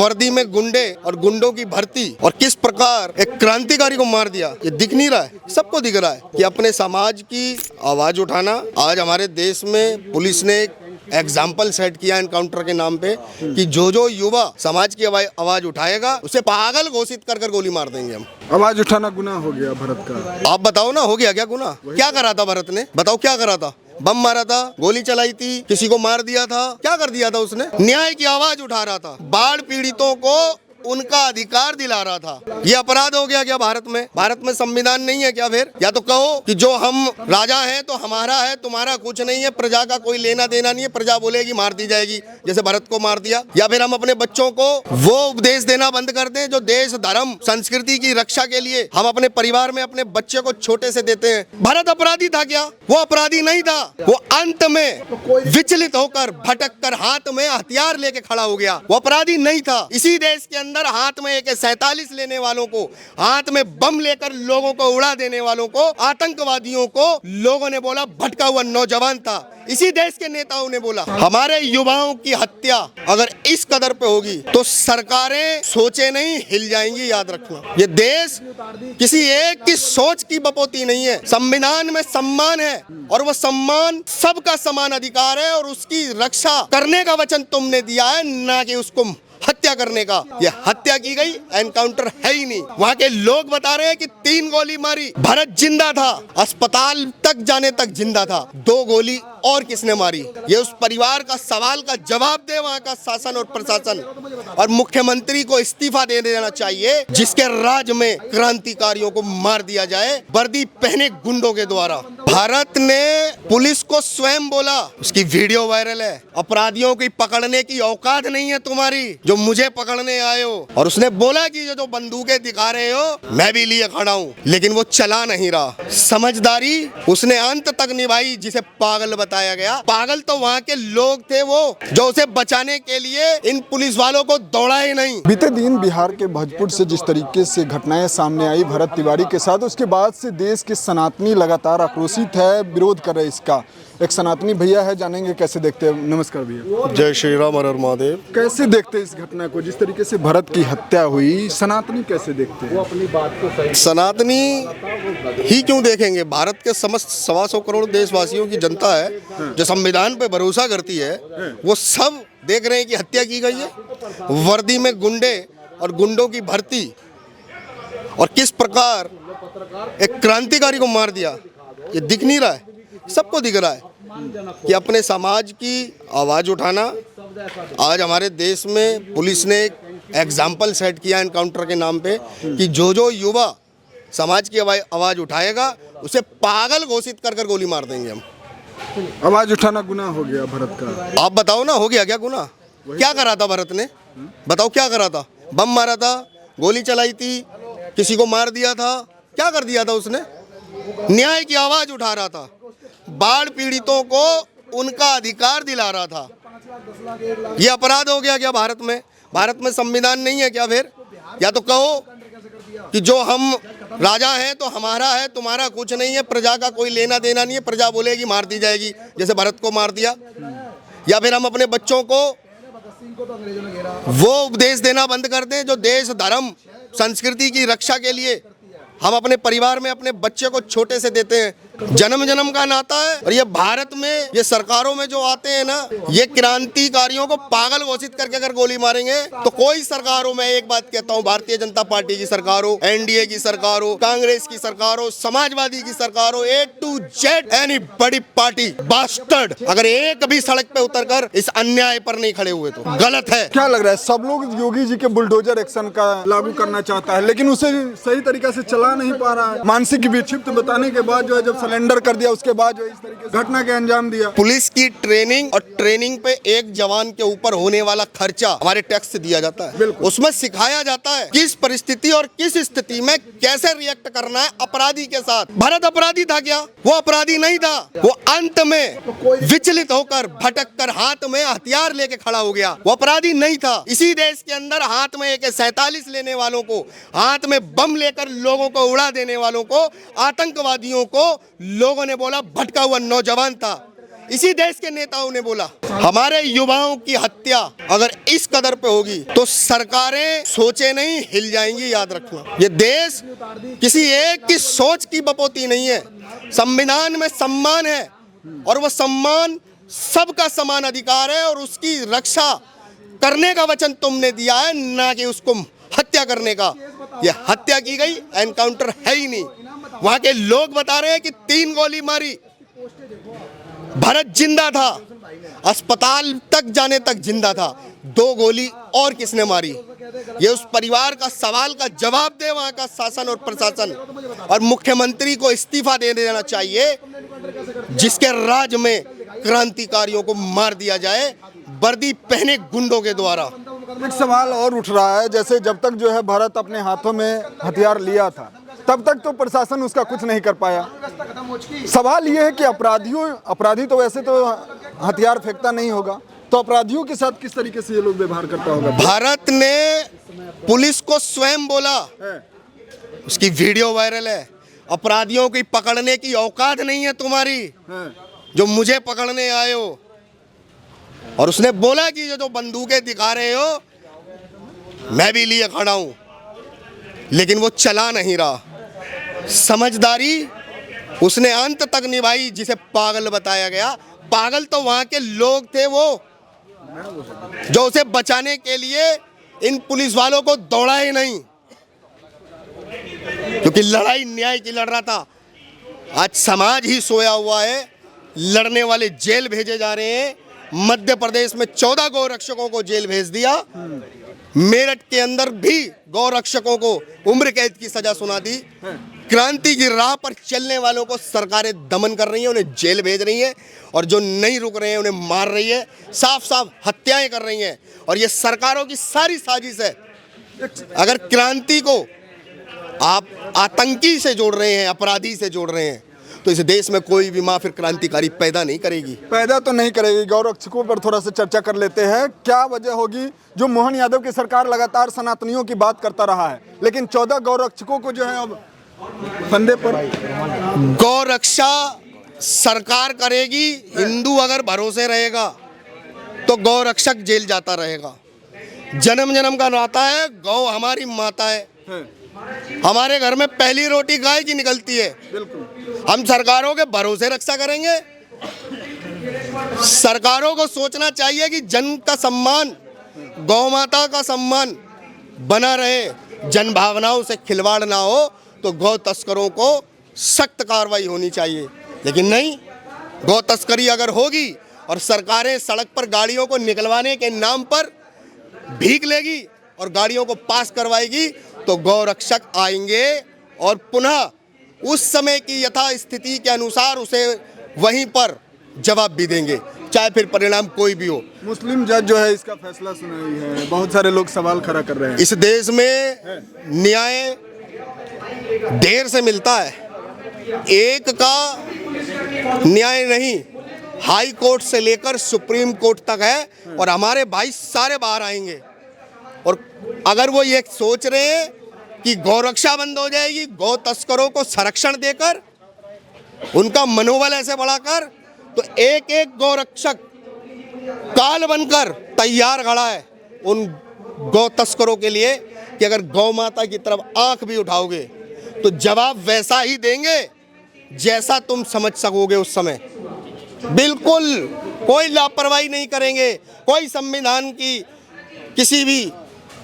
वर्दी में गुंडे और गुंडों की भर्ती और किस प्रकार एक क्रांतिकारी को मार दिया, ये दिख नहीं रहा है? सबको दिख रहा है कि अपने समाज की आवाज उठाना। आज हमारे देश में पुलिस ने एक एग्जाम्पल सेट किया एनकाउंटर के नाम पे कि जो युवा समाज की आवाज उठाएगा उसे पागल घोषित कर गोली मार देंगे हम। आवाज उठाना गुनाह हो गया भरत का। आप बताओ ना, हो गया क्या गुनाह? क्या करा था भरत ने? बताओ क्या करा था? बम मारा था, गोली चलाई थी, किसी को मार दिया था, क्या कर दिया था उसने? न्याय की आवाज उठा रहा था, बाढ़ पीड़ितों को उनका अधिकार दिला रहा था। ये अपराध हो गया क्या भारत में? भारत में संविधान नहीं है क्या फिर? या तो कहो कि जो हम राजा हैं तो हमारा है, तुम्हारा कुछ नहीं है, प्रजा का कोई लेना देना नहीं है, प्रजा बोलेगी मार दी जाएगी, जैसे भरत को मार दिया। या फिर हम अपने बच्चों को वो उपदेश देना बंद कर दें जो देश धर्म संस्कृति की रक्षा के लिए हम अपने परिवार में अपने बच्चे को छोटे से देते हैं। भरत अपराधी था क्या? वो अपराधी नहीं था। वो अंत में विचलित होकर भटक कर हाथ में हथियार लेके खड़ा हो गया। वो अपराधी नहीं था। इसी देश के अंदर हाथ में AK-47 लेने वालों को, हाथ में बम लेकर लोगों को उड़ा देने वालों को, आतंकवादियों को लोगों ने बोला भटका हुआ नौजवान था। इसी देश के नेताओं ने बोला हमारे युवाओं की हत्या अगर इस कदर पे होगी तो सरकारें सोचे नहीं हिल जाएंगी। याद रखना, ये देश किसी एक की सोच की बपोती नहीं है। संविधान में सम्मान है और वो सम्मान सबका समान अधिकार है और उसकी रक्षा करने का वचन तुमने दिया है, ना कि उसको हत्या करने का। ये हत्या की गई, एनकाउंटर है ही नहीं। वहाँ के लोग बता रहे हैं कि 3 गोली मारी, भरत जिंदा था, अस्पताल तक जाने तक जिंदा था, 2 गोली और किसने मारी? ये उस परिवार का सवाल का जवाब दे वहाँ का शासन और प्रशासन। और मुख्यमंत्री को इस्तीफा दे देना चाहिए जिसके राज में क्रांतिकारियों को मार दिया जाए वर्दी पहने गुंडों के द्वारा। भारत ने पुलिस को स्वयं बोला, उसकी वीडियो वायरल है, अपराधियों की पकड़ने की औकात नहीं है तुम्हारी जो मुझे पकड़ने आए हो। और उसने बोला कि जो बंदूकें दिखा रहे हो मैं भी लिए खड़ा हूँ, लेकिन वो चला नहीं रहा। समझदारी उसने अंत तक निभाई जिसे पागल बताया गया। पागल तो वहाँ के लोग थे वो जो उसे बचाने के लिए इन पुलिस वालों को दौड़ाए नहीं। बीते दिन बिहार के भोजपुर से जिस तरीके से घटनाएं सामने आई भरत तिवारी के साथ, उसके बाद से देश के सनातनी लगातार आक्रोशित है, विरोध कर रहे इसका। एक सनातनी भैया है, जानेंगे कैसे देखते हैं। नमस्कार भैया। जय श्री राम, हर हर महादेव। कैसे देखते हैं इस घटना को, जिस तरीके से भरत की हत्या हुई, सनातनी कैसे देखते हैं? वो अपनी बात को सही सनातनी ही क्यों देखेंगे? भारत के समस्त 125 करोड़ देशवासियों की जनता है जो संविधान पे भरोसा करती है, वो सब देख रहे हैं कि हत्या की गई है। वर्दी में गुंडे और गुंडों की भर्ती और किस प्रकार एक क्रांतिकारी को मार दिया, ये दिख नहीं रहा है? सबको दिख रहा है कि अपने समाज की आवाज उठाना। आज हमारे देश में पुलिस ने एक एग्जाम्पल सेट किया एनकाउंटर के नाम पे कि जो युवा समाज की आवाज उठाएगा उसे पागल घोषित कर गोली मार देंगे हम। आवाज उठाना गुनाह हो गया भरत का। आप बताओ ना, हो गया क्या गुनाह? क्या करा था भरत ने? बताओ क्या करा था? बम मारा था, गोली चलाई थी, किसी को मार दिया था, क्या कर दिया था उसने? न्याय की आवाज उठा रहा था, बाढ़ पीड़ितों को उनका अधिकार दिला रहा था। ये अपराध हो गया क्या भारत में? भारत में संविधान नहीं है क्या फिर? या तो कहो कि जो हम राजा हैं तो हमारा है, तुम्हारा कुछ नहीं है, प्रजा का कोई लेना देना नहीं है, प्रजा बोलेगी मार दी जाएगी, जैसे भरत को मार दिया। या फिर हम अपने बच्चों को वो उपदेश देना बंद कर दें जो देश धर्म संस्कृति की रक्षा के लिए हम अपने परिवार में अपने बच्चे को छोटे से देते हैं। जन्म जन्म का नाता है। और ये भारत में ये सरकारों में जो आते हैं ना, ये क्रांतिकारियों को पागल घोषित करके अगर गोली मारेंगे तो कोई सरकार हो, मैं एक बात कहता हूँ, भारतीय जनता पार्टी की सरकार हो, NDA की सरकार हो, कांग्रेस की सरकार हो, समाजवादी की सरकार हो, A to Z एनी बड़ी पार्टी बास्टर्ड अगर एक भी सड़क पे उतरकर इस अन्याय पर नहीं खड़े हुए तो गलत है। क्या लग रहा है? सब लोग योगी जी के बुलडोजर एक्शन का लागू करना चाहता है, लेकिन उसे सही तरीके से चला नहीं पा रहा है। मानसिक विक्षिप्त बताने के बाद जो है, जब सरेंडर कर दिया उसके बाद जो इस तरीके से घटना के अंजाम दिया। पुलिस की ट्रेनिंग और ट्रेनिंग पे एक जवान के ऊपर होने वाला खर्चा हमारे टैक्स से दिया जाता है। उसमें सिखाया जाता है किस परिस्थिति और किस स्थिति में कैसे रिएक्ट करना है अपराधी के साथ। भरत अपराधी था क्या? वो अपराधी नहीं था। वो अंत में विचलित होकर भटक कर हाथ में हथियार लेके खड़ा हो गया। वो अपराधी नहीं था। इसी देश के अंदर हाथ में AK-47 लेने वालों को, हाथ में बम लेकर लोगों को उड़ा देने वालों को, आतंकवादियों को लोगों ने बोला भटका हुआ नौजवान था। इसी देश के नेताओं ने बोला। हमारे युवाओं की हत्या अगर इस कदर पे होगी तो सरकारें सोचे नहीं हिल जाएंगी, याद रखना। ये देश किसी एक की सोच की बपोती नहीं है। संविधान में सम्मान है और वो सम्मान सबका समान अधिकार है और उसकी रक्षा करने का वचन तुमने दिया है, ना कि उसको हत्या करने का। ये हत्या की गई, एनकाउंटर है ही नहीं। वहां के लोग बता रहे हैं कि 3 गोली मारी, भरत जिंदा था, अस्पताल तक जाने तक जिंदा था, 2 गोली और किसने मारी? ये उस परिवार का सवाल का जवाब दे वहां का शासन और प्रशासन। और मुख्यमंत्री को इस्तीफा दे देना चाहिए जिसके राज में क्रांतिकारियों को मार दिया जाए वर्दी पहने गुंडों के द्वारा। एक सवाल और उठ रहा है, जैसे जब तक जो है भारत अपने हाथों में हथियार लिया था तब तक तो प्रशासन उसका कुछ नहीं कर पाया। सवाल ये है कि अपराधी तो वैसे तो हथियार फेंकता नहीं होगा, तो अपराधियों के साथ किस तरीके से ये लोग व्यवहार करता होगा? भारत ने पुलिस को स्वयं बोला, उसकी वीडियो वायरल है, अपराधियों की पकड़ने की औकात नहीं है तुम्हारी जो मुझे पकड़ने आए हो। और उसने बोला कि जो बंदूकें दिखा रहे हो मैं भी लिए खड़ा हूं, लेकिन वो चला नहीं रहा। समझदारी उसने अंत तक निभाई, जिसे पागल बताया गया। पागल तो वहां के लोग थे वो जो उसे बचाने के लिए इन पुलिस वालों को दौड़ा ही नहीं, क्योंकि लड़ाई न्याय की लड़ रहा था। आज समाज ही सोया हुआ है, लड़ने वाले जेल भेजे जा रहे हैं। मध्य प्रदेश में 14 गौ रक्षकों को जेल भेज दिया, मेरठ के अंदर भी गौ रक्षकों को उम्र कैद की सजा सुना दी। क्रांति की राह पर चलने वालों को सरकारें दमन कर रही हैं, उन्हें जेल भेज रही हैं, और जो नहीं रुक रहे हैं उन्हें मार रही है, साफ साफ हत्याएं कर रही हैं। और ये सरकारों की सारी साजिश है। अगर क्रांति को आप आतंकी से जोड़ रहे हैं, अपराधी से जोड़ रहे हैं, तो इस देश में कोई भी माँ फिर क्रांतिकारी पैदा नहीं करेगी। पैदा तो नहीं करेगी। गौ रक्षकों पर थोड़ा सा चर्चा कर लेते हैं। क्या वजह होगी जो मोहन यादव की सरकार लगातार सनातनियों की बात करता रहा है, लेकिन 14 गौ रक्षकों को जो है अब फंदे पर? गौ रक्षा सरकार करेगी, हिंदू अगर भरोसे रहेगा तो गौ रक्षक जेल जाता रहेगा। जन्म जन्म का नाता है, गौ हमारी माता है। हमारे घर में पहली रोटी गाय की निकलती है। हम सरकारों के भरोसे रक्षा करेंगे? सरकारों को सोचना चाहिए कि जन का सम्मान, गौ माता का सम्मान बना रहे, जन भावनाओं से खिलवाड़ ना हो, तो गौ तस्करों को सख्त कार्रवाई होनी चाहिए। लेकिन नहीं, गौ तस्करी अगर होगी और सरकारें सड़क पर गाड़ियों को निकलवाने के नाम पर भीख लेगी और गाड़ियों को पास करवाएगी, तो गौ रक्षक आएंगे और पुनः उस समय की यथा स्थिति के अनुसार उसे वहीं पर जवाब भी देंगे, चाहे फिर परिणाम कोई भी हो। मुस्लिम जज जो है इसका फैसला सुनाई है, बहुत सारे लोग सवाल खड़ा कर रहे हैं। इस देश में न्याय देर से मिलता है, एक का न्याय नहीं, हाई कोर्ट से लेकर सुप्रीम कोर्ट तक है। और हमारे भाई सारे बाहर आएंगे, और अगर वो ये सोच रहे हैं कि गौरक्षा बंद हो जाएगी गौ तस्करों को संरक्षण देकर, उनका मनोबल ऐसे बढ़ाकर, तो एक एक गौरक्षक काल बनकर तैयार खड़ा है उन गौ तस्करों के लिए कि अगर गौ माता की तरफ आंख भी उठाओगे तो जवाब वैसा ही देंगे जैसा तुम समझ सकोगे उस समय। बिल्कुल कोई लापरवाही नहीं करेंगे, कोई संविधान की किसी भी।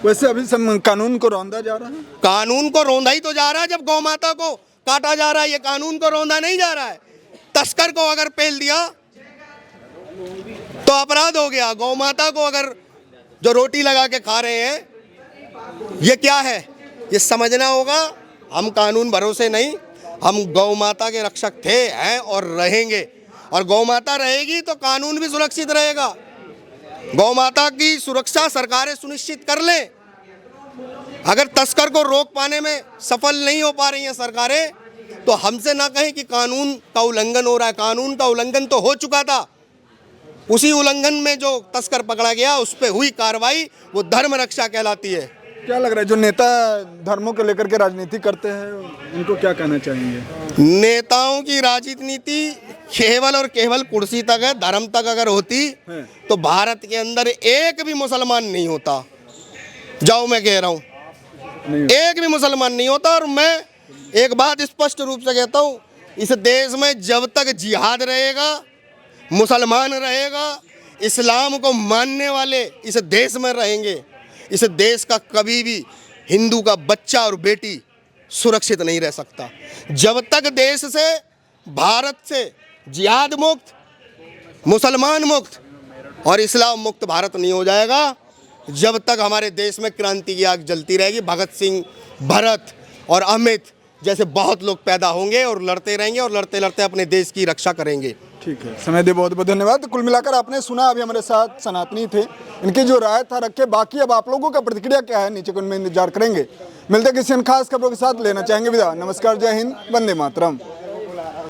वैसे अभी कानून को रौंदा जा रहा है। कानून को रौंदा ही तो जा रहा है जब गौ माता को काटा जा रहा है। ये कानून को रौंदा नहीं जा रहा है। तस्कर को अगर पेल दिया तो अपराध हो गया। गौ माता को अगर जो रोटी लगा के खा रहे हैं, ये क्या है, ये समझना होगा। हम कानून भरोसे नहीं, हम गौ माता के रक्षक थे, हैं और रहेंगे। और गौ माता रहेगी तो कानून भी सुरक्षित रहेगा। गौ माता की सुरक्षा सरकारें सुनिश्चित कर लें। अगर तस्कर को रोक पाने में सफल नहीं हो पा रही हैं सरकारें, तो हमसे ना कहें कि कानून का उल्लंघन हो रहा है। कानून का उल्लंघन तो हो चुका था। उसी उल्लंघन में जो तस्कर पकड़ा गया उस पर हुई कार्रवाई, वो धर्म रक्षा कहलाती है। क्या लग रहा है जो नेता धर्मों को लेकर के राजनीति करते हैं उनको क्या कहना चाहेंगे? नेताओं की राजनीति केवल और केवल कुर्सी तक है, धर्म तक अगर होती है। तो भारत के अंदर एक भी मुसलमान नहीं होता। जाओ, मैं कह रहा हूँ एक भी मुसलमान नहीं होता। और मैं एक बात स्पष्ट रूप से कहता हूँ, इस देश में जब तक जिहाद रहेगा, मुसलमान रहेगा, इस्लाम को मानने वाले इस देश में रहेंगे, इस देश का कभी भी हिंदू का बच्चा और बेटी सुरक्षित नहीं रह सकता। जब तक देश से, भारत से जिहाद मुक्त, मुसलमान मुक्त और इस्लाम मुक्त भारत नहीं हो जाएगा, जब तक हमारे देश में क्रांति की आग जलती रहेगी। भगत सिंह, भरत और अमित जैसे बहुत लोग पैदा होंगे और लड़ते रहेंगे और लड़ते लड़ते अपने देश की रक्षा करेंगे। ठीक है, समय दे बहुत बहुत धन्यवाद। तो कुल मिलाकर आपने सुना, अभी हमारे साथ सनातनी थे, इनकी जो राय था रखे। बाकी अब आप लोगों का प्रतिक्रिया क्या है नीचे कमेंट में इंतजार करेंगे। मिलते किसी अन्य खास खबरों के साथ, लेना चाहेंगे विदा। नमस्कार, जय हिंद, वंदे मातरम।